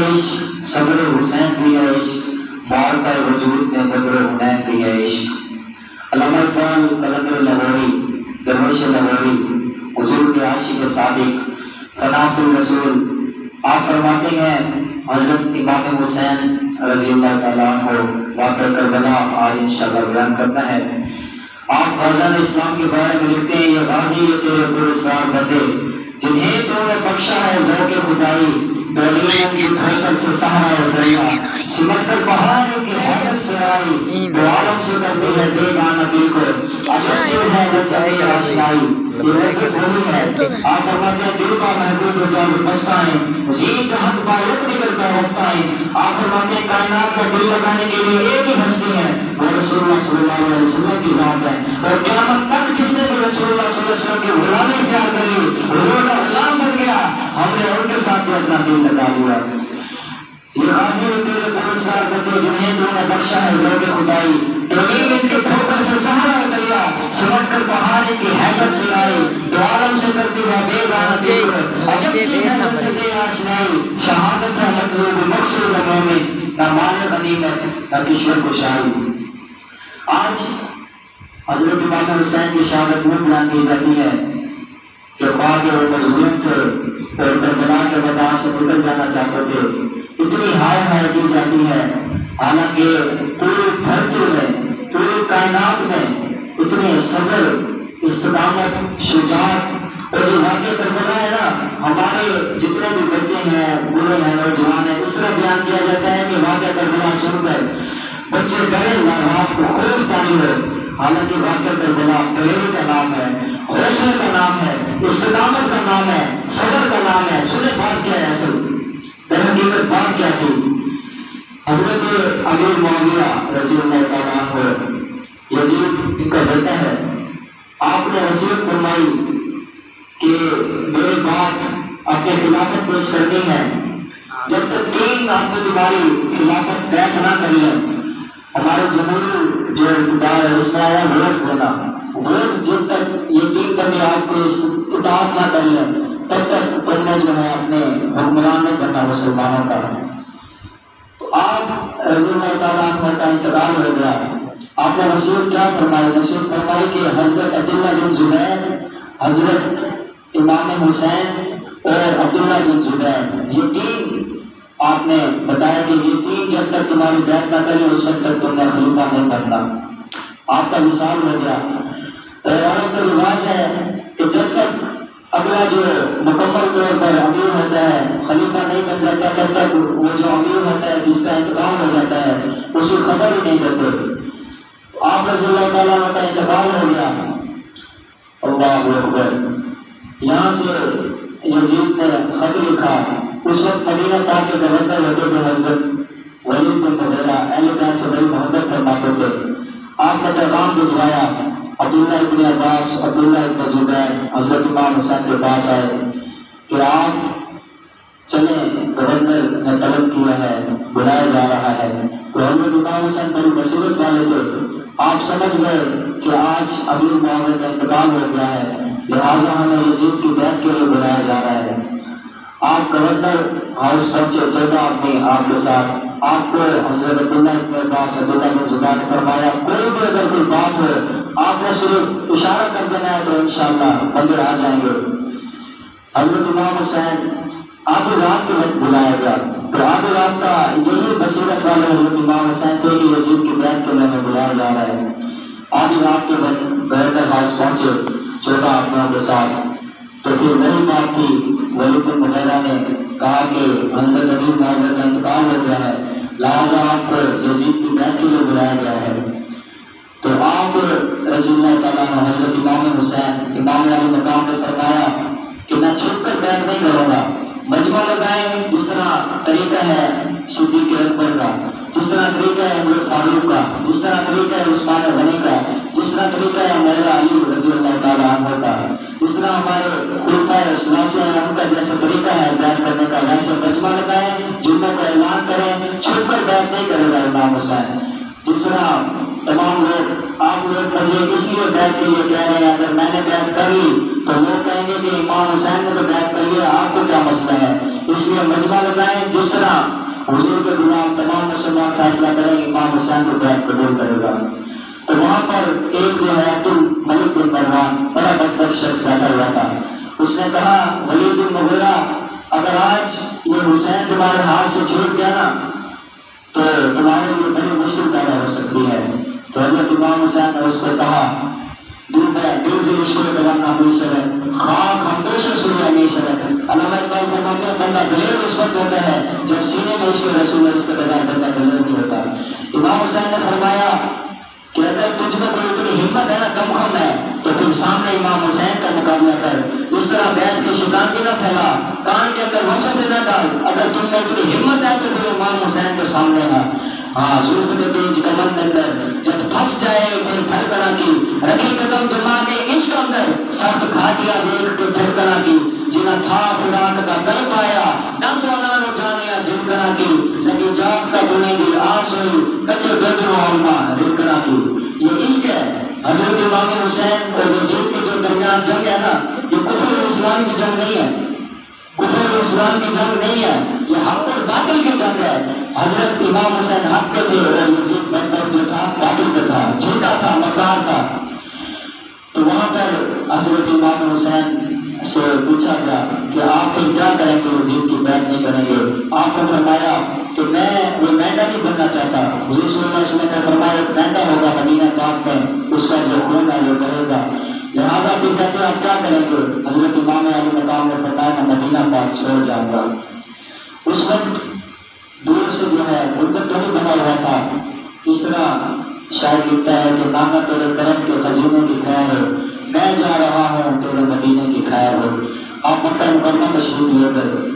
عشق، صبر حسین بھی ہے عشق، معرکہ وجود میں بدر حنین بھی ہے عشق۔ علامہ اقبال قلندر لاہوری، درویش لاہوری، حضور کے عاشق صادق، فناۃ الرسول، آپ فرماتے ہیں حضرت امام حسین رضی اللہ تعالیٰ عنہ واقعہ کربلا آج انشاءاللہ بیان کرنا ہے۔ آپ غازیان اسلام کے بارے میں لکھتے ہیں، یہ غازی یہ تیرے پراسرار بندے جنہیں تو نے بخشا ہے ذوق خدائی، دریائے کی دھڑکن سے سہارا دریا، سمٹ کر پہاڑ کی حیرت سے آئی، دو عالم سے کرتی ہے بے گانا دل کو، عجب چیز ہے بس ابھی آشنائی، یہ ویسے بھولی ہے۔ آپ فرماتے ہیں دل کا محبوب اجازت بستائیں، زی جہت بایت نکل کر ہستائیں۔ آپ فرماتے ہیں کائنات کا دل لگانے کے لیے ایک ہی ہستی ہے، وہ رسول اللہ صلی اللہ علیہ وسلم کی ذات ہے، اور قیامت تک جس نے بھی رسول اللہ صلی اللہ علیہ وسلم کی غلامی اختیار کر لی، حضور کا غلام بن گیا، ہم نے ان کے ساتھ بھی اپنا دل لگا لیا۔ یہ غازی تیرے پراسرار بندے جنہیں تو نے بخشا ہے ذوق خدائی، زمین ان کے ٹھوکر سے سہارا دریا، سمٹ کر پہاڑ کی حیثیت سے آئی، دو عالم سے کرتی ہے بے گانا دل کو، عجب چیز ہے بس ابھی آشنائی، شہادت ہے مطلوب مقصود مومن، نہ مال غنیمت نہ کشور کشائی۔ آج حضرت امام حسین کی شہادت میں بیان کی جاتی ہے کہ خواہ وہ مظلوم تھے اور کربلا کے میدان سے نکل جانا چاہتے تھے، اتنی ہائے ہائے کی جاتی ہے، حالانکہ پوری دھرتی میں پوری کائنات میں اتنے صبر، استقامت، شجاعت، اور جو واقعہ کربلا ہے نا، ہمارے جتنے بھی بچے ہیں، بوڑھے ہیں، نوجوان ہیں، اس طرح بیان کیا جاتا ہے کہ واقعہ کربلا سن کر بچے ڈرے نہ، رات کو خوف طاری ہو، حالانکہ واقعہ کربلا دلیری کا نام ہے، حوصلے کا نام ہے، استقامت کا نام ہے، صبر کا نام ہے۔ سنیں بات کیا ہے اصل درحقیقت بات کیا تھی؟ حضرت امیر معاویہ رضی اللہ تعالیٰ عنہ، یزید ان کا بیٹا ہے، آپ نے وصیت فرمائی کہ میری بات اپنے خلافت پیش کرنی ہے، جب تک 3 آدمی تمہاری خلافت بیعت نہ کر لیں، ہمارے جمہوری جو اقتدار ہے اس میں آیا ووٹ دینا، ووٹ جب تک یہ 3 بندے آپ کو اطاعت نہ کر لیں تب تک تم نے جو ہے اپنے حکمران نہیں بننا مسلمانوں کا۔ تو آپ رضی اللہ تعالیٰ عنہ کا انتقال ہو گیا، آپ نے وصیت کیا فرمائی؟ وصیت فرمائی کہ حضرت عبداللہ بن زبیر، حضرت امام حسین اور عبداللہ بن زبیر، یہ 3 آپ نے بتایا کہ یہ 3 جب تک تمہاری بیعت نہ کریں اس وقت تک تم نے خلیفہ نہیں بننا۔ آپ کا وصال ہو گیا۔ عرب کا رواج ہے کہ جب تک اگلا جو مکمل طور پر امیر ہوتا ہے، خلیفہ نہیں بن جاتا، تب تک وہ جو امیر ہوتا ہے جس کا انتقال ہو جاتا ہے اس کی خبر ہی نہیں دیتے۔ آپ رضی اللہ تعالیٰ عنہ کا انتقال ہو گیا۔ اللہ اکبر۔ یہاں سے یزید نے خط لکھا، اس وقت مدینہ پاک کے گورنر ہوتے تھے حضرت ولید بن مغیرہ، اہل بیت سے بڑی محبت فرماتے تھے۔ آپ نے پیغام بھجوایا، عبداللہ ابن عباس، عبداللہ ابن زبیر حضرت امام حسین کے پاس آئے کہ آپ چلیں، گورنر نے طلب کیا ہے، بلایا جا رہا ہے۔ تو حضرت امام حسین بڑی بصیرت والے تھے، آپ سمجھ گئے کہ آج امیر معاویہ کا انتقال ہو گیا ہے، لہٰذا ہمیں یزید کی بیعت کے لیے بلایا جا رہا ہے۔ آپ گورنر ہاؤس پہنچے، 14 آدمی آپ کے ساتھ۔ آپ کو حضرت عبداللہ ابن عباس، عبداللہ بن زبیر نے فرمایا کوئی بھی اگر کوئی بات ہو آپ نے صرف اشارہ کر دینا ہے تو انشاءاللہ بندے آ جائیں گے۔ حضرت امام حسین آدھی رات کے وقت بلایا گیا، تو آدھی رات کا یہی بصیرت والے حضرت امام حسین تھے کہ یزید کی بیعت کے لیے ہمیں بلایا جا رہا ہے۔ آدھی رات کے وقت گورنر ہاؤس پہنچے 14 آدمیوں کے ساتھ، تو پھر وہی بات تھی، ولید بن مغیرہ نے کہا کہ حضرت امیر معاویہ کا انتقال ہو گیا ہے، لہٰذا آپ کو یزید کی بیعت کے لیے بلایا گیا ہے۔ تو آپ رضی اللہ تعالیٰ عنہ حضرت امام حسین امام علی مقام نے فرمایا کہ میں چھپ کر بیعت نہیں کروں گا، مجمع لگائیں، جس طرح طریقہ ہے صدیق اکبر کا، جس طرح طریقہ ہے عمر فاروق کا، جس طرح طریقہ ہے عثمان غنی کا، جس طرح طریقہ ہے مولا علی رضی اللہ تعالیٰ عنہ کا، جس طرح ہمارے خلفائے ثلاثہ ہیں ان کا جیسا طریقہ ہے بیعت کرنے کا، ویسے مجمع لگائیں، جمعہ کو اعلان کریں، چھپ کر بیعت نہیں کرے گا امام حسین۔ جس طرح تمام لوگ آپ آپ لوگ مجھے اس لیے بیعت کے لیے کہہ رہے ہیں، اگر میں نے بیعت کر لی تو لوگ کہیں گے کہ امام حسین نے تو بیعت کر لیا، آپ کو کیا مسئلہ ہے؟ اس لیے مجمع لگائیں، جس طرح حضور کے غلام تمام مسلمان فیصلہ کریں گے امام حسین کو بیعت قبول کرے گا۔ تو وہاں پر ایک جو ہے عبد الملک بن مروان بڑا بدبخت شخص بیٹھا ہوا تھا، اس نے کہا ولید بن مغیرہ اگر آج یہ حسین تمہارے ہاتھ سے چھوٹ گیا نا تو تمہارے لیے بڑی مشکل پیدا ہو سکتی ہے۔ تو حضرت امام حسین نے اس کو کہا دل سے عشق تمنا میسرت خاک ہم دوش سویا میسرت۔ علامہ اقبال فرماتے ہیں بندہ دلیر اس وقت ہوتا ہے جب سینے میں عشق رسول ہے، اس کے بغیر بندہ دلیر نہیں ہوتا۔ امام حسین نے فرمایا کہ اگر تجھ میں کوئی اتنی ہمت ہے نا کم خم ہے تو پھر سامنے امام حسین کا مقابلہ کر، اس طرح بیعت کی شیطانی نہ پھیلا، کان کے اندر وسوسے نہ ڈال، اگر تم میں اتنی ہمت ہے تو پھر امام حسین کے سامنے آ۔ ہاں زلف کے بیچ کمند اندر جب پھنس جائے پھر پھڑکنا کی، رکھی قدم جما کے عشق اندر سخت گھاٹیاں دیکھ کے پھڑکنا کی، جنہ تھا فراق کا کل پایا نہ سونا نہ جانیا جھمکنا کی، لگی جاگ کا بنے گی آس ہوئی کچے گرد و علما رکنا کی۔ یہ عشق ہے۔ حضرت امام حسین اور یزید کے جو درمیان جنگ ہے نا، یہ کفر و اسلام کی جنگ نہیں ہے، کفر و اسلام کی جنگ نہیں ہے، یہ حق اور باطل کی جنگ ہے۔ حضرت امام حسین حق کے تھے اور یزید بدبخت جو تھا باطل کا تھا، جھوٹا تھا، مکار تھا۔ تو وہاں پر حضرت امام حسین سے پوچھا گیا کہ آپ پھر کیا کریں گے، یزید کی بیعت نہیں کریں گے؟ آپ نے فرمایا کہ میں وہ مہنگا نہیں بننا چاہتا۔ حضور صلی اللہ علیہ وسلم نے فرمایا ایک مہنگا ہوگا مدینہ پاک میں، اس کا جو خون ہے وہ بہے گا، لہٰذا پھر کہتے ہیں آپ کیا کریں گے؟ حضرت امام علی مقام نے بتایا میں مدینہ پاک چھوڑ جاؤں گا۔ اس وقت دور سے جو ہے غربت نہیں بنا ہوا تھا، اس طرح شاید لکھتا ہے کہ نانا تیرے کرم کے خزینے کی خیر ہو، میں جا رہا ہوں تیرے مدینے کی خیر ہو۔ آپ مکہ مکرمہ تشریف لے گئے،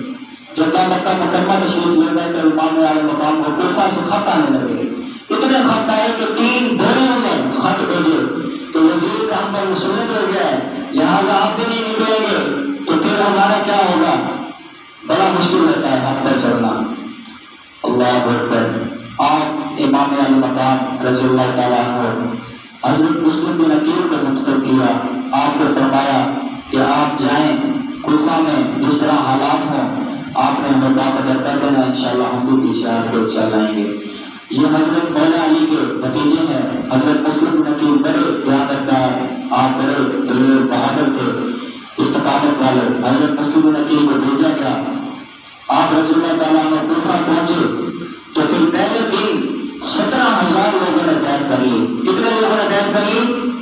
جب مکہ مکرمہ تشریف لے گئے تو امام علی مقام کو کوفہ سے خط آنے لگے، اتنے خط آئے کہ 3 دھڑیوں میں خط بھیجے تو یزید ہم پر مسلط ہو گیا ہے، لہٰذا آپ بھی نہیں نکلیں گے تو پھر ہمارا کیا ہوگا؟ بڑا مشکل رہتا ہے حق پر چلنا۔ اللہ اکبر۔ آپ امام علی مقام رضی اللہ تعالیٰ عنہ حضرت مسلم بن عقیل کو مخاطب کیا، آپ کو فرمایا کہ آپ جائیں کوفہ میں جس طرح حالات ہوں آپ نے ہمیں بات اگر کر دینا، انشاءاللہ ہم بھی پیچھے آ کے چل آئیں گے۔ یہ حضرت مولا علی کے بھتیجے ہیں، حضرت مسلم بن عقیل بڑے دیانتدار، آپ بڑے دلیر بہادر تھے، استقامت والے۔ حضرت مسلم بن عقیل کو بھیجا گیا، آپ رضی اللہ تعالیٰ عنہ کوفہ پہنچے تو پھر پہلے دن 17,000 لوگوں نے بیعت کر لی۔ کتنے لوگوں نے بیعت کر لی؟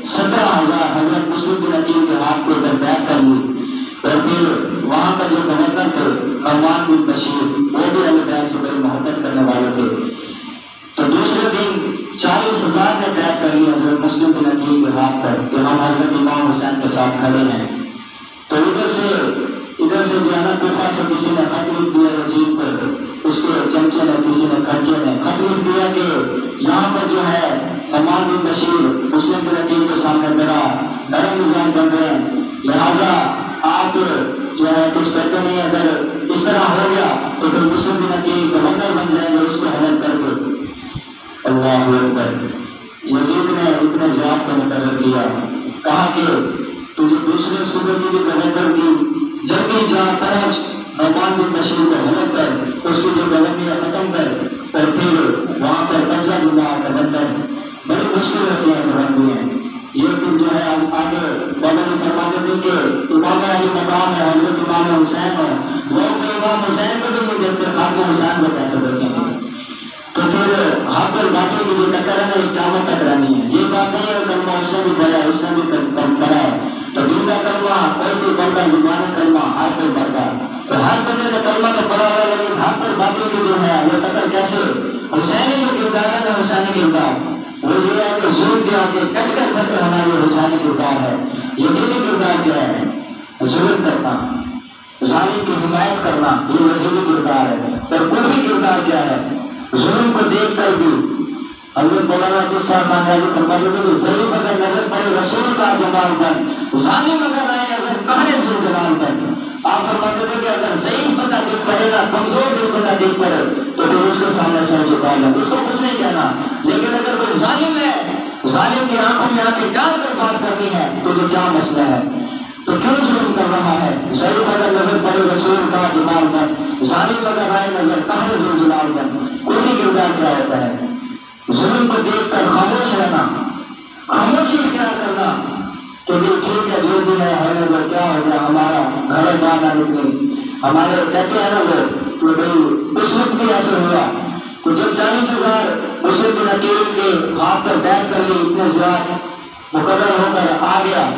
17,000۔ حضرت مسلم بن عقیل کے ہاتھ کو ادھر بیعت کر لی، اور پھر وہاں کا جو گورنر تھے نعمان بن بشیر وہ بھی اہل بیت سے بڑی محبت کرنے والے تھے، تو دوسرے دن 40,000 نے بیعت کر لی حضرت مسلم بن عقیل کے ہاتھ پر کہ ہم حضرت امام حسین کے ساتھ کھڑے ہیں۔ تو ادھر سے جو ہے نا کوفہ سے کسی نے خط لکھ دیا یزید پر، اس کے چمچے نے کسی نے خرچے نے خط لکھ دیا کہ یہاں پر جو ہے نعمان بن بشیر مسلم بن عقیل کے سامنے بڑا نرم مزاج بن رہے ہیں، لہٰذا آپ جو ہے کچھ کرتے نہیں، اگر اس طرح ہو گیا تو پھر مسلم بن عقیل گورنر بن جائیں گے اس کو حلف کر کے۔ اللہ اکبر۔ یزید نے اتنے ضیاف کو مقرر کیا، کہا کہ تجھے دوسرے صوبے کی بھی گورنر کی جلدی جا پہنچ نعمان بن بشیر کو حلف کر، اس کی جو گورنر ختم کر، اور پھر وہاں پر قبضہ دلا کر بندر بڑی مشکل ہوتی ہے گورنریاں۔ یہ پھر جو ہے آگے بابا نے فرماتے تھے کہ امام علی مقام ہے، حضرت امام حسین ہے، لوگ تو امام حسین کو بھی نہیں دیکھتے، خاتم حسین کو کیسے دیکھیں گے؟ تو پھر حق اور باطل کی جو ٹکر ہے نا یہ قیامت تک رہنی ہے۔ یہ بات نہیں ہے کلمہ اس نے بھی پڑھا ہے، اس نے بھی پڑھا ہے، تو دل کا کلمہ کوئی بھی پڑھتا، زبانی کلمہ ہر کوئی پڑھتا، تو ہر بندے کا کلمہ تو پڑھا ہوا ہے، لیکن حق اور باطل کی جو ہے وہ ٹکر کیسے؟ حسینی جو کردار ہے نا، حسینی کردار وہ یہ ہے کہ ظلم کے آگے کٹ کر ختم ہونا، یہ حسینی کردار ہے۔ یزیدی کردار کیا ہے؟ ظلم کرنا، ظالم کی حمایت کرنا، یہ یزیدی کردار ہے۔ اور کوفی کردار کیا ہے؟ ظلم کو دیکھ کر بھی حضرت مولانا عبدالصمد خان فرماتے تھے کہ ضعیف اگر نظر پڑے رسول کا جمال پر، ظالم اگر آئے نظر کہنے سے جمال پر۔ آپ فرماتے تھے کہ اگر ضعیف بندہ دیکھ پڑے گا، کمزور دل بندہ دیکھ پڑے تو پھر اس کے سامنے سر جھکا لیں، اس کو کچھ نہیں کہنا، لیکن اگر کوئی ظالم ہے ظالم کی آنکھوں میں آ کے ڈال کر بات کرنی ہے تجھے کیا مسئلہ ہے، تو کیوں ظلم کر رہا ہے؟ ضعیف اگر نظر پڑے رسول کا جمال بن، ظالم اگر آئے نظر کہاں ذوالجلال بن۔ کوئی کردار کیا ہوتا ہے؟ ظلم کو دیکھ کر خاموش رہنا، خاموشی اختیار کرنا کہ دل ٹھیک ہے جو بھی ہے ہونے کو، کیا ہو گیا، ہمارا گھر بار نہ نکلی، ہمارے کہتے ہیں نا وہ کہ بھائی اس وقت بھی ایسا ہوا تو جب 40,000 مسلم کے نکیل کے ہاتھ پر بیٹھ کر لی، اتنے زیادہ مقرر ہو کر آ گیا،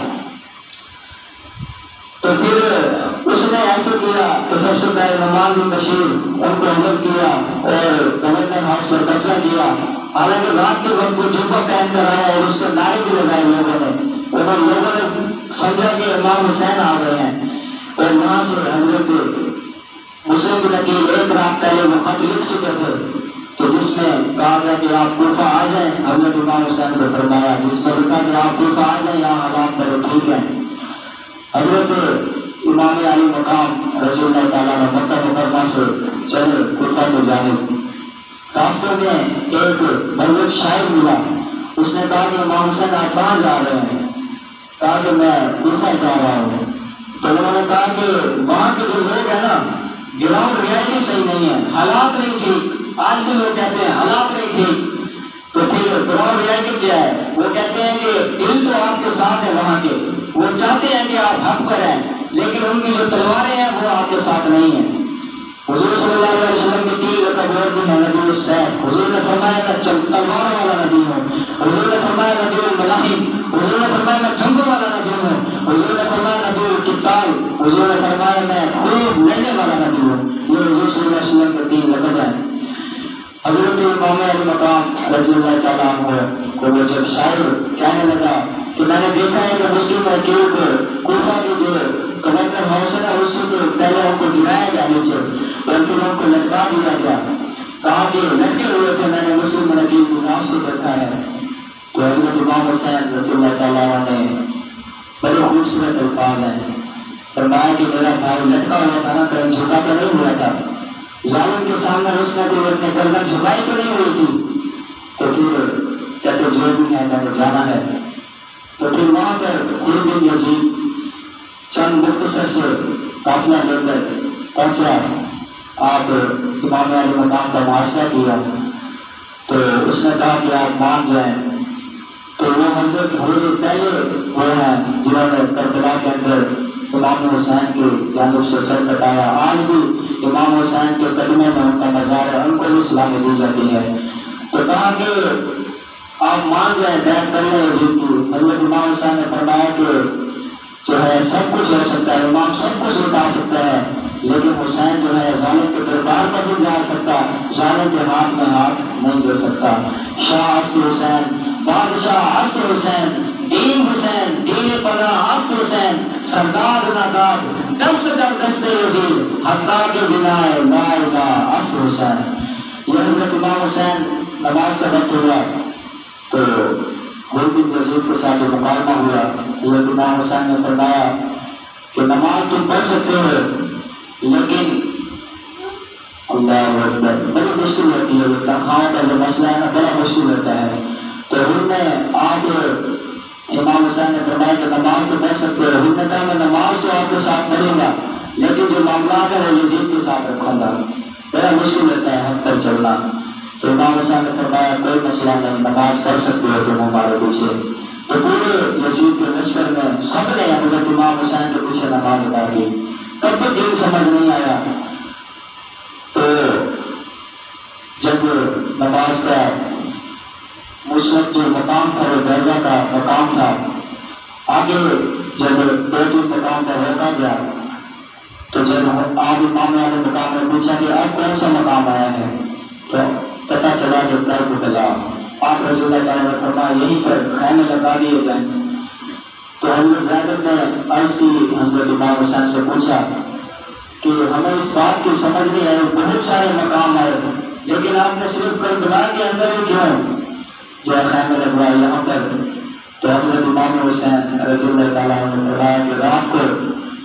تو پھر اس نے ایسے کیا کہ سب سے پہلے نعمان بن بشیر ان کو حمل کیا اور گورنر ہاؤس پر قبضہ کیا۔ حالانکہ رات کے وقت کو جبہ پہن کر آیا اور اس کے نعرے بھی لگائے لوگوں نے، اور لوگوں نے سمجھا کہ امام حسین آ گئے ہیں، اور وہاں سے حضرت مسلم بن عقیل ایک رات پہلے وہ خط لکھ چکے تھے کہ جس میں کہا گیا کہ آپ کوفہ آ جائیں۔ حضرت امام حسین کو فرمایا جس میں لکھا کہ آپ کوفہ آ جائیں، یہاں حالات بڑے ٹھیک ہیں۔ حضرت امام علی مقام رضی اللہ تعالیٰ نے مکہ مکرمہ سے چلے کوفہ کی جانب۔ راستوں میں ایک بزرگ شاعر ملا، اس نے کہا کہ امام حسین آپ کہاں جا رہے ہیں؟ کہا کہ میں کوفہ جا رہا ہوں۔ تو انہوں نے کہا کہ وہاں کے جو لوگ ہیں نا، گراؤنڈ ریالٹی صحیح نہیں ہے، حالات نہیں ٹھیک۔ آج بھی لوگ کہتے ہیں حالات نہیں ٹھیک، تو پھر گراؤنڈ ریالٹی کیا ہے؟ وہ کہتے ہیں کہ دل تو آپ کے ساتھ ہے وہاں کے، وہ چاہتے ہیں کہ آپ حق پر ہیں، لیکن ان کی جو تلواریں ہیں وہ آپ کے ساتھ نہیں ہیں۔ حضور صلی اللہ علیہ وسلم کی تیر کا بور بھی ہے نبی السیف، حضور نے فرمایا میں تلوار والا نبی ہوں، حضور نے فرمایا نبی الملاحم، حضور نے فرمایا میں جنگوں والا نبی ہوں، حضور نے فرمایا نبی القتال، حضور نے فرمایا میں خوب لڑنے والا نبی ہوں۔ یہ حضور صلی اللہ علیہ وسلم کے تین لقب ہیں۔ حضرت امام علی مقام رضی اللہ تعالیٰ عنہ کو وہ جب شاعر کہنے لگا کہ میں نے دیکھا ہے کہ مسلم عقیل کو کوفہ کی جو گورنر ہاؤس ہے اس سے پہلے ان کو گرایا گیا نیچے، اور پھر ان کو لٹکا دیا گیا، کہا کہ لٹکے ہوئے تھے، میں نے مسلم عقیل کی لاش کو دیکھا ہے۔ تو حضرت امام حسین رضی اللہ تعالیٰ عنہ نے بڑے خوبصورت الفاظ ہیں، فرمایا کہ میرا بھائی لٹکا ہوا تھا نا، کہیں جھکا تو نہیں ہوا تھا، ظالم کے سامنے اس نے کوئی اپنے گردن جھکائی تو نہیں ہوئی تھی، تو پھر کہتے جو بھی ہے میں نے جانا ہے۔ تو پھر وہاں پر خالد بن یزید چند مختصر سے قافلہ لے کر پہنچا، آپ امام علی مقام کا محاصرہ کیا، تو اس نے کہا کہ آپ مان جائیں، تو وہ حضرت حضور پہلے وہ ہیں جنہوں نے کربلا کے اندر امام حسین کی جانب سے سر کٹایا۔ آج بھی امام حسین کے قدمے میں ان کا مزار ہے، ان کو بھی سلامیں دی جاتی ہے۔ تو کہا کہ آپ مان جائیں، بیعت کر لیں یزید کی۔ حضرت امام حسین نے فرمایا کہ جو ہے سب کچھ ہو سکتا ہے، امام سب کچھ لٹا سکتا ہے، لیکن حسین جو ہے ظالم کے دربار پر نہیں جا سکتا، ظالم کے ہاتھ میں ہاتھ نہیں دے سکتا۔ شاہ عصر حسین، بادشاہ عصر حسین، دین حسین، دین پناہ عصر حسین، سردار ناداب دست در دست یزید، حقا کے بنا لا الہ عصر حسین۔ یہ حضرت امام حسین نماز کا وقت ہوا تو خالد بن یزید کے ساتھ مکالمہ ہوا۔ حضرت امام حسین نے فرمایا کہ نماز تم پڑھ سکتے ہو، لیکن اللہ اکبر بڑی مشکل ہوتی ہے، تنخواہوں کا جو مسئلہ ہے نا بڑا مشکل ہوتا ہے۔ تو ہم نے آپ امام حسین نے فرمایا کہ نماز تو پڑھ سکتے ہو، ہم نے کہا میں نماز تو آپ کے ساتھ پڑھوں گا، لیکن جو معاملات ہے وہ یزید کے ساتھ رکھوں گا، بڑا مشکل ہوتا ہے حق پر چلنا۔ تو امام حسین نے فرمایا کوئی مسئلہ نہیں، نماز پڑھ سکتے ہو تم ہمارے پیچھے۔ تو پورے یزید کے لشکر میں سب نے حضرت امام حسین کے پیچھے نماز ادا کی، تب تک دین سمجھ نہیں آیا۔ تو جب نماز کا مسلم جو مقام تھا وہ بیضہ کا مقام تھا، آگے جب دو تین مقام پر روکا گیا تو جب آپ امام علی مقام نے پوچھا کہ اب کون سا مقام آیا ہے، تو پتہ چلا کہ کربلا۔ آپ رضی اللہ تعالیٰ نے فرمایا یہیں پر خیمے لگا دیے جائیں۔ تو حضرت زینب نے عرض کی، حضرت امام حسین سے پوچھا کہ ہمیں اس بات کی سمجھ نہیں آئی، بہت سارے مقام آئے لیکن آپ نے صرف کربلا کے اندر ہی کیوں جو خیمے لگوائے یہاں پر؟ تو حضرت امام حسین رضی اللہ تعالیٰ نے فرمایا کہ رات کو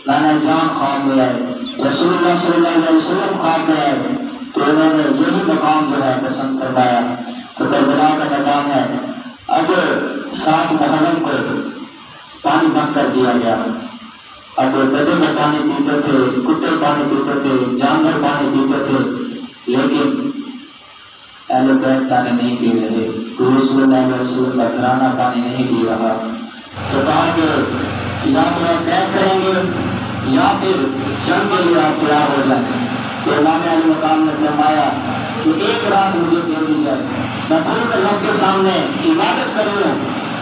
نانا جان خواب میں آئے، رسول اللہ صلی اللہ علیہ وسلم خواب میں آئے، تو انہوں نے یہی مقام جو ہے پسند کروایا۔ تو کربلا کا مقام ہے۔ اب 7 محرم کو پانی بند کر دیا گیا. اب گدے میں پانی پیتے تھے, کتے پانی پیتے تھے, جانور پانی پیتے تھے, لیکن اہل بیت پانی نہیں پی رہے. رسول اللہ علیہ وسلم کا گھرانہ پانی نہیں پی رہا. تو کہا کہ یا تو آپ بیت کریں گے یا پھر جنگ کے لیے آپ تیار ہو جائیں. تو امام علی مقام نے فرمایا کہ ایک رات مجھے دے دی جائے, میں کھل کے رب کے سامنے عبادت کروں,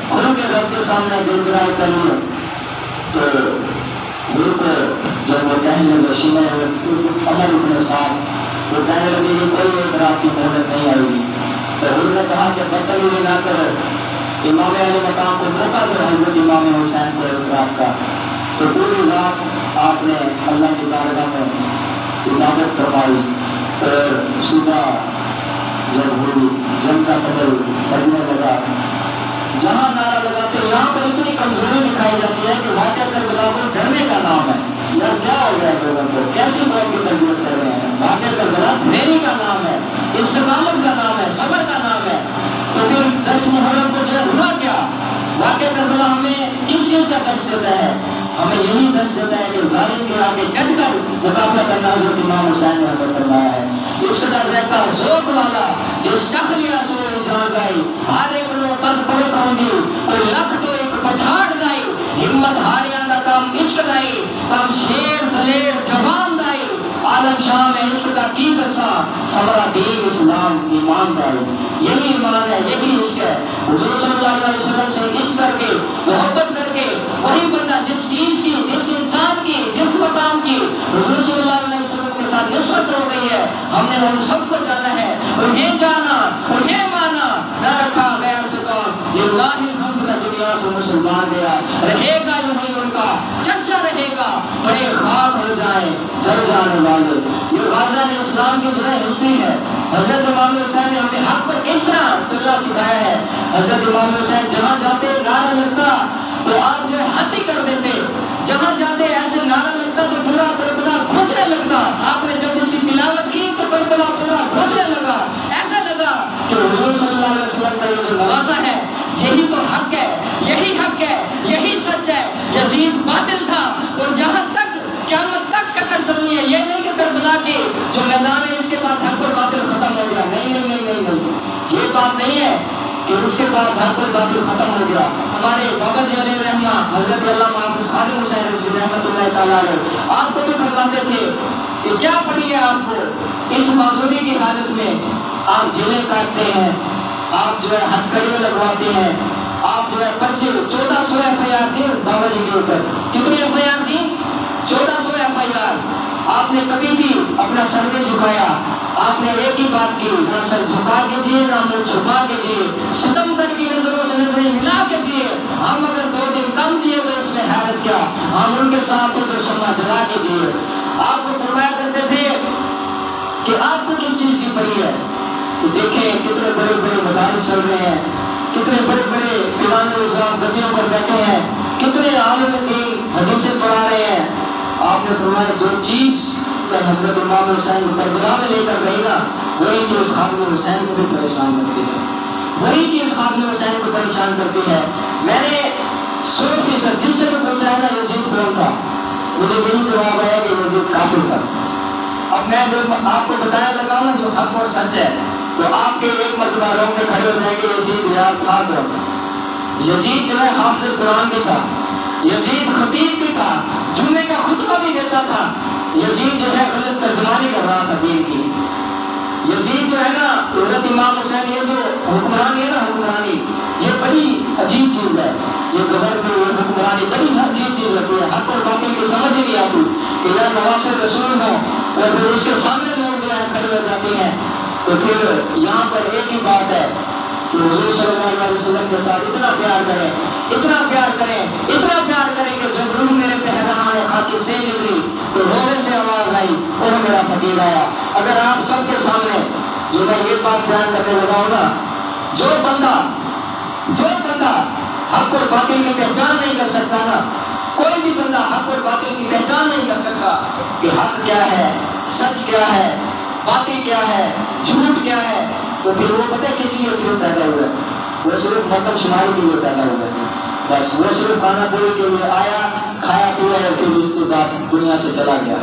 کھل کے رب کے سامنے گڑگڑائی کروں. تو گرو کو جب وہ کہنے لگے شینے عمل اپنے ساتھ, وہ کہنے لگے کہ کوئی ایک رات کی مہلت نہیں آئے گی. تو گرو نے کہا کہ بدتمیزی نہ کرو, امام علی مقام کو موقع دو حضرت امام حسین کو ایک رات کا. تو پوری رات آپ نے اللہ کی بارگاہ میں عبادت فرمائی. اور صبح جب ہوئی, جنگ کا قدر بجنے لگا, جہاں نعرہ لگاتے یہاں پر اتنی کمزوری دکھائی جاتی ہے کہ واقعہ کربلا کو ڈرنے کا نام ہے. یار کیا ہو گیا لوگوں کو, کیسی قوم کی تربیت کر رہے ہیں. واقعہ کربلا دھیری کا نام ہے, استقامت کا نام ہے, صبر کا نام ہے. تو پھر 10 محرم کو جو ہے ہوا کیا, واقعہ کربلا ہمیں کس چیز کا درس دیتا ہے؟ ہمیں یہی درس دیتا ہے کہ ظالم کے آگے ڈٹ کر مقابلہ کرنا حضرت امام حسین نے ہمیں فرمایا ہے. اس کا ذائقہ ذوق والا جس چکھ لیا سو جان گئی, ہر ایک لو تن پر پاؤنگی, کوئی لکھ تو ایک پچھاڑ گئی, ہمت ہاریاں دا کام عشق دائی, کام شیر دلیر جوان دائی, عالم شام ہے عشق کا کی قصہ, سمرا دین اسلام ایمان دائی. یہی ایمان ہے, یہی عشق ہے. حضور صلی اللہ علیہ وسلم سے عشق کر کے, محبت کر کے, وہی بندہ جس چیز کی, جس انسان کی, جس مقام کی حضور صلی اللہ علیہ وسلم کے ساتھ نسبت ہو گئی ہے, ہم نے ان سب کو جانا ہے, انہیں جانا, انہیں مانا, نہ رکھا گیا سکون للہ الحمد نہ دنیا سے مسلمان گیا. رہے گا یہیں ان کا چرچا رہے گا, بڑے خاک ہو جائیں جل جانے والے. یہ غازیان اسلام کی جو ہے ہسٹری ہے. حضرت امام حسین نے ہمیں حق پر کس طرح چلنا سکھایا ہے. حضرت امام حسین جہاں جاتے نعرہ لگتا تو آپ جو ہے حد ہی کر دیتے, جہاں جاتے ایسے نعرہ لگتا تو پورا کربلا گھٹنے لگتا. آپ نے جب اس کی تلاوت کی تو کربلا پورا گھٹنے لگا. ایسا لگا کہ حضور صلی اللہ علیہ وسلم کا یہ جو نوازا ہے یہی تو حق ہے, یہی حق ہے, یہی سچ ہے. یزید باطل تھا اور یہاں تک قیامت تک ٹکر چلنی ہے. یہ نہیں کہ کربلا کے جو میدان ہے اس کے بعد حق اور باطل ختم ہو گیا. نہیں نہیں نہیں نہیں نہیں, یہ بات نہیں ہے کہ اس کے بعد حق اور باطل ختم ہو گیا. ہمارے بابا جی علیہ رحمہ حضرت علامہ حافظ خادم حسین رضوی رحمۃ اللہ تعالیٰ علیہ آپ کو بھی فرماتے تھے کہ کیا پڑھی ہے آپ کو اس معذوری کی حالت میں. آپ جیلیں کاٹتے ہیں, آپ جو ہے ہتھکڑیاں لگواتے ہیں, آپ جو ہے پرچے 1400 FIR دی بابا جی کے اوپر. کتنی FIR دی؟ 1400 FIR. آپ نے کبھی بھی اپنا سر نہیں جھکایا. آپ نے ایک ہی بات کی, نہ سر جھکا کیجیے نہ منہ چھپا کیجیے, ستم کر کی نظروں سے نظریں ملا کیجیے. ہم اگر 2 دن کم جیے تو اس میں حیرت کیا, ہم ان کے ساتھ ہو تو شمع جلا کیجیے. آپ کو فرمایا کرتے تھے کہ آپ کو کس چیز کی پڑی ہے. تو دیکھیں کتنے بڑے بڑے مدارس چل رہے ہیں, کتنے بڑے بڑے پیران نظام گدیوں پر بیٹھے ہیں, کتنے عالم دین حدیثیں پڑھا رہے ہیں. آپ نے فرمایا جو چیز حضرت امام حسین کو کربلا میں لے کر گئی نا, وہی چیز خادم حسین کو بھی پریشان کرتی ہے, وہی چیز خادم حسین کو پریشان کرتی ہے. میں نے 100% جس سے بھی پوچھا ہے نا یزید کون تھا, مجھے یہی جواب آیا کہ یزید کافر تھا. اب میں جب آپ کو بتایا لگا نا جو حق اور سچ ہے, تو آپ کے ایک مرتبہ روم میں کھڑے ہو جائیں گے یزید یاد تھا. یزید جو ہے حافظ قرآن بھی تھا, یزید خطیب بھی تھا, جمعے کا خطبہ بھی دیتا تھا. یزید جو ہے غلط ترجمانی کر رہا تھا دین کی. یزید جو ہے نا حضرت امام حسین, یہ جو حکمرانی ہے نا حکمرانی, یہ بڑی عجیب چیز ہے. یہ گورنمنٹ یہ حکمرانی بڑی عجیب چیز ہوتی ہے. حق اور باطل کی سمجھ ہی نہیں آتی کہ یہ نواسر رسول ہوں اور پھر اس کے سامنے لوگ جو ہے کھڑے ہو جاتے ہیں. تو پھر یہاں پر ایک ہی بات ہے کہ حضور صلی اللہ علیہ وسلم کے ساتھ اتنا پیار کریں, اتنا پیار کریں, اتنا پیار کریں کہ جب روح میرے پہلوانے خاطر سے نکلی تو روزے سے آواز آئی اور میرا فقیر آیا. اگر آپ سب کے سامنے جو میں یہ بات بیان کرنے لگا ہوں نا, جو بندہ حق اور باطل کی پہچان نہیں کر سکتا نا, کوئی بھی بندہ حق اور باطل کی پہچان نہیں کر سکتا کہ حق کیا ہے, سچ کیا ہے, باطل کیا ہے, جھوٹ کیا ہے, تو پھر وہ پتہ کس لیے صرف پیدا ہوا ہے. وہ صرف مردم شماری کے لیے پیدا ہوا ہے، بس وہ صرف کھانا پوری کے لیے آیا، کھایا پیا ہے، پھر اس کے بعد دنیا سے چلا گیا۔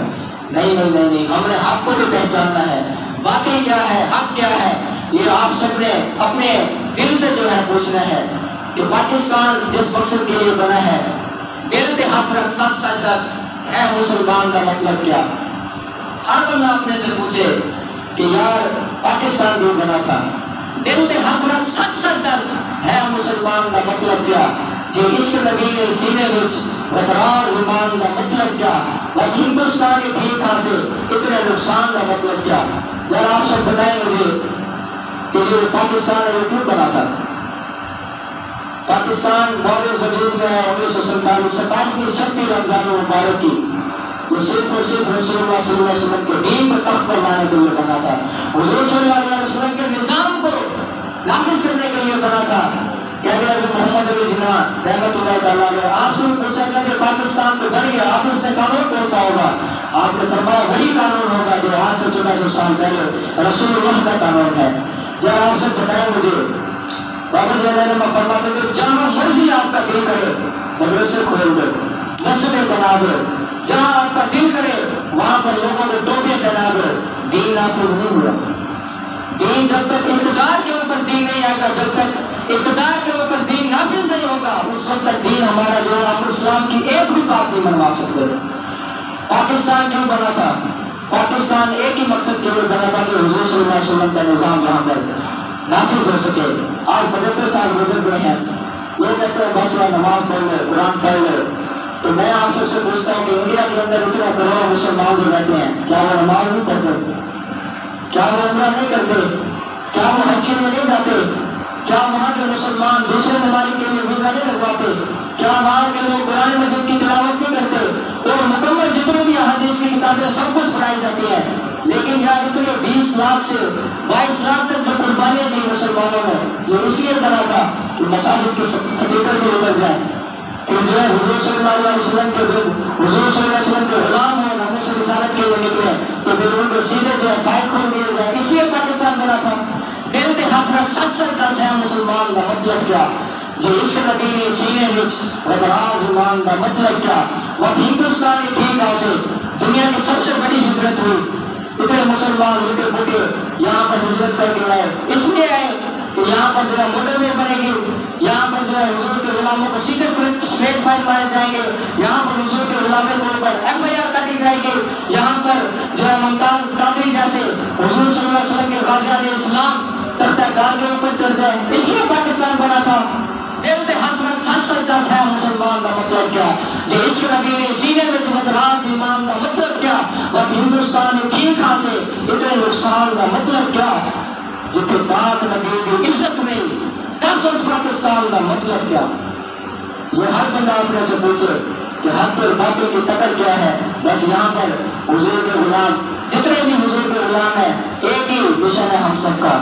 نہیں نہیں نہیں نہیں، ہم نے حق کو بھی پہچاننا ہے، باقی کیا ہے، حق کیا ہے، یہ آپ سب نے اپنے دل سے جو ہے پوچھنا ہے کہ پاکستان جس مقصد کے لیے بنا ہے، دل پہ ہاتھ رکھ، سچ سچ دس ہے مسلمان کا مطلب کیا؟ ہر بندہ اپنے سے پوچھے کہ یار پاکستان کیوں بنا تھا؟ دل پہ ہاتھ رکھ، سچ سچ دس ہے مسلمان کا مطلب کیا؟ جی عشق نبی نے سینے وچ وقرار ایمان کا مطلب کیا؟ بس ہندوستان کی ٹھیک حاصل اتنے نقصان کا مطلب کیا؟ یار آپ سب بتائیں مجھے کہ یہ پاکستان ہے کیوں بنا تھا؟ پاکستان مورز وجود میں ہے 1947 27 شکتی رمضان مبارک کی، وہ صرف اور صرف رسول اللہ صلی اللہ علیہ وسلم کے دین کو تخت پر لانے کے لیے بنا تھا، حضور صلی اللہ علیہ وسلم کے نظام کو نافذ کرنے کے لیے بنا تھا۔ کہتے ہیں محمد علی جناح رحمۃ اللہ تعالیٰ علیہ، آپ سے پوچھا گیا کہ پاکستان تو بن گیا، آپ اس میں قانون کون سا ہوگا؟ آپ نے فرمایا وہی قانون ہوگا جو آج سے 1400 سال پہلے رسول اللہ کا قانون ہے۔ یا آپ سے بتائیں مجھے، بابا جی نے فرماتے کہ جہاں مرضی آپ کا دل کرے مدرسے کھول دو، مسجدیں بنا دو، جہاں آپ کا دل کرے وہاں پر لوگوں کو ٹوپیاں پہنا دو، دین نافذ نہیں ہوا۔ دین جب تک اقتدار کے اوپر دین نہیں آئے گا، جب تک اقتدار کے اوپر دین نافذ نہیں ہوگا، اس وقت تک دین ہمارا جو ہے ہم اسلام کی ایک بھی بات نہیں منوا سکتے۔ پاکستان کیوں بنا تھا؟ پاکستان ایک ہی مقصد کے لیے بنا تھا کہ حضور صلی اللہ علیہ وسلم کا نظام یہاں پر نافذ ہو سکے۔ آج 75 سال گزر گئے ہیں، یہ کہتے ہیں بس نماز پڑھ لے، قرآن پڑھ لے، تو میں آپ سب سے پوچھتا ہوں کہ انڈیا کے اندر اتنا کروڑ مسلمان جو رہتے ہیں، کیا وہ نماز نہیں پڑھتے؟ کیا وہ عمرہ نہیں کرتے؟ کیا وہ حج کے لیے نہیں جاتے؟ کیا وہاں کے مسلمان دوسرے ممالک کے لیے ویزا نہیں لگواتے؟ کیا وہاں کے لوگ قرآن مجید کی تلاوت نہیں کرتے؟ اور مکمل جتنے بھی حدیث کی کتابیں سب کچھ پڑھائی جاتی ہیں، لیکن یار اتنے 20 لاکھ سے 22 لاکھ تک جو قربانیاں دی مسلمانوں نے، یہ اس لیے بنا تھا کہ مساجد کے سپیکر بھی اتر جائیں، کہ جو ہے حضور صلی اللہ علیہ وسلم کے جو حضور صلی اللہ علیہ وسلم کے غلام ہیں ناموس رسالت کے لیے نکلے تو پھر ان کو سیدھے جو ہے فائل کھول دیے جائے، اس لیے پاکستان بنا تھا۔ دل کے ہاتھ رکھ، سچ سچ دس ہے مسلمان کا مطلب کیا؟ جو عشق نبی نے سینے وچ وقرار ایمان کا مطلب کیا؟ وہ ہندوستان کی ٹھیک حاصل دنیا کی سب سے بڑی ہجرت ہوئی، اتنے مسلمان لوٹے پھوٹے یہاں پر ہجرت کر کے آئے، اس لیے آئے کہ یہاں پر جو ہے موٹر وے بنے گی، یہاں پر جو ہے حضور کے غلاموں کو سیدھے اسٹریٹ فائل مارے جائیں گے، یہاں پر حضور کے غلاموں کے اوپر FIR کاٹی جائے گی، یہاں پر جو ہے ممتاز قادری جیسے حضور صلی اللہ علیہ وسلم کے غازیان اسلام تختہ گال کے اوپر چڑھ جائے، اس لیے پاکستان بنا تھا۔ دل کے ہاتھ رکھ، سچ سچ دس ہے مسلمان کا مطلب کیا؟ جو عشق نبی نے سینے میں وقرار ایمان کا مطلب کیا؟ اور ہندوستان میں ٹھیک حاصل اتنے نقصان کا مطلب کیا؟ جتنے پاک نبی کی عزت نہیں، 10 پاکستان کا مطلب کیا؟ یہ ہر بندہ اپنے سے پوچھے کہ حق اور باطل کی ٹکر کیا ہے۔ بس یہاں پر حضور کے غلام جتنے بھی حضور کے غلام ہیں، ایک ہی مشن ہے ہم سب کا،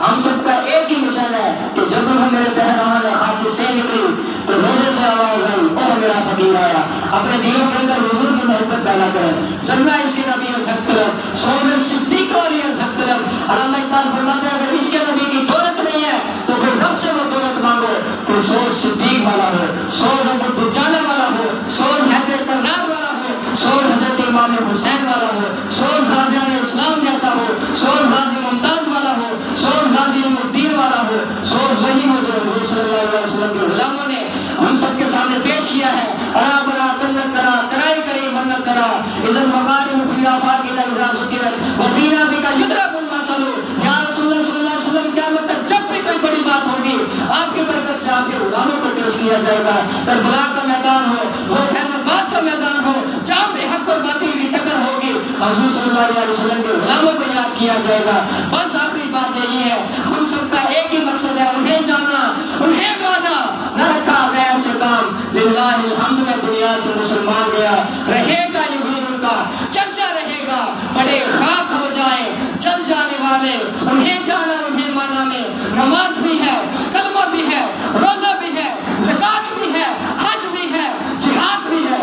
ہم سب کا ایک ہی مشن ہے کہ جب ہم میرے پہنانے خاک سے نکلی تو روزے سے آواز آئی اور میرا فقیر آیا، اپنے دلوں کے اندر حضور کی محبت پیدا کریں، زندہ عشق نبی ہے سب طرف، سوز صدیق اور یہ سب طرف۔ علامہ اقبال فرماتے ہیں اگر عشق نبی کی دولت نہیں ہے تو پھر رب سے وہ دولت مانگو کہ سوز صدیق والا ہو، سوز ابو دجانہ والا ہو، سوز حیدر کرنار والا ہو، سوز حضرت امام حسین والا ہو، سوز غازیان اسلام جیسا ہو، سوز غازی ممتاز والا ہو، سوز غازی الدین والا ہو، سوز وہی ہو جو حضور صلی اللہ علیہ وسلم کے غلاموں نے ہم سب کے سامنے پیش کیا ہے۔ ارا برا کنت کرا کرائی کری منت کرا اذن مقارم فی آفاق کی اذا ذکرت وفینا بکا یدرب المثل۔ یا رسول اللہ صلی اللہ علیہ وسلم قیامت تک جب بھی کوئی بڑی بات ہوگی آپ کی برکت سے آپ کے غلاموں کو پیش کیا جائے گا۔ کربلا کا میدان ہو، وہ فیض آباد کا میدان ہو، جہاں پہ حق اور باطل کی ٹکر ہوگی حضور صلی اللہ علیہ وسلم کے غلاموں کو یاد کیا جائے گا۔ بس آخری بات یہی ہے، ہم سب کا ایک ہی مقصد ہے، انہیں جانا، انہیں مانا، نہ رکھا غیر سے کام۔ للہ الحمد میں دنیا سے مسلمان گیا، رہے گا یہ بھی ان کا چرچا رہے گا، بڑے خاک ہو جائیں جل جانے والے، انہیں جانا انہیں مانا میں نماز بھی ہے، کلمہ بھی ہے، روزہ بھی ہے، زکوٰۃ بھی ہے، حج بھی ہے، جہاد بھی ہے۔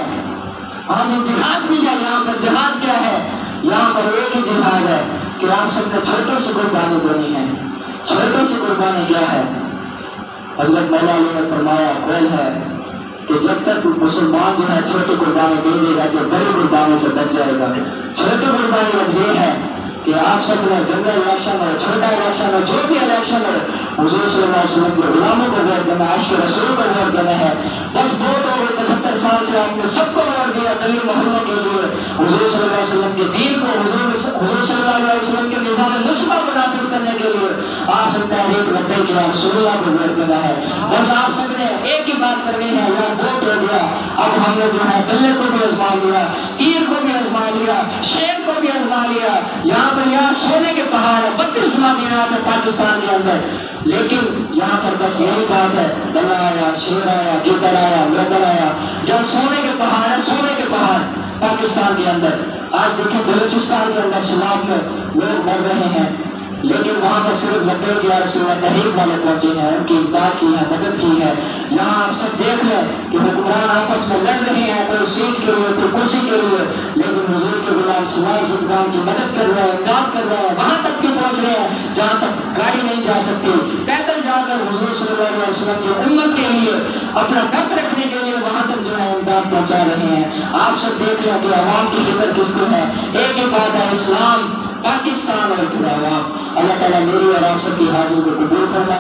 ہاں جہاد بھی ہے، یہاں پر جہاد کیا ہے؟ یہاں پر ایک ہی جہاد ہے کہ آپ سب نے چھوٹے سے قربانی دینی ہے۔ چھوٹے سے قربانی کیا ہے؟ حضرت مولا علی نے فرمایا قول ہے کہ جب تک مسلمان جو ہے چھوٹی قربانی دے دے گا تو بڑی قربانی سے بچ جائے گا۔ چھوٹی قربانی اب یہ ہے کہ آپ سب نے جنرل الیکشن ہو، چھوٹا الیکشن ہو، جو بھی الیکشن ہو، حضور صلی اللہ علیہ وسلم کے غلاموں کو ووٹ دینا، عاشق رسول کو ووٹ دینا ہے۔ بس ووٹ ہو گئے 75 سال سے آپ نے سب کو ووٹ دیا گلی محلوں کے لیے، حضور صلی اللہ علیہ وسلم کے دین کو، حضور صلی اللہ علیہ وسلم کے نظام مصطفیٰ کو نافذ کرنے کے لیے آپ سب تحریک لبے کے رسول اللہ کو ووٹ دینا ہے۔ بس آپ سب نے ایک ہی بات کرنی ہے، وہ ووٹ ہو گیا۔ اب ہم نے جو ہے بلے کو بھی آزما لیا، تیر کو بھی آزما لیا، شیر کو بھی آزما لیا۔ یہاں سونے کے پہاڑ ہے، 32 مقامات ہے پاکستان کے اندر، لیکن یہاں پر بس یہی بات ہے، بلا آیا، شیر آیا، گیدڑ آیا، لوگر آیا۔ جب سونے کے پہاڑ ہے، سونے کے پہاڑ پاکستان کے اندر۔ آج دیکھیں بلوچستان کے اندر سیلاب میں لوگ مر رہے ہیں، لیکن وہاں پر صرف لبیک یا رسول اللہ تحریک والے پہنچے ہیں، ان کی امداد کی ہے، مدد کی ہے۔ یہاں آپ سب دیکھ لیں کہ حکمران آپس میں لڑ رہے ہیں، کوئی سیٹ کے لیے، کوئی کرسی کے لیے، لیکن حضور کے غلام سوائے زندگان کی مدد کر رہے ہیں، امداد کر رہے ہیں، وہاں تک بھی پہنچ رہے ہیں جہاں تک گاڑی نہیں جا سکتی، پیدل جا کر حضور صلی اللہ علیہ وسلم کی امت کے لیے اپنا دت رکھنے کے لیے وہاں تک جو ہے امداد پہنچا رہے ہیں۔ آپ سب دیکھ لیں کہ عوام کی فکر کس کو ہے، ایک ہی بات ہے، اسلام، پاکستان اور پورا عوام۔ اللہ تعالیٰ میری اور آپ سب کی حاضری کو قبول فرمائے۔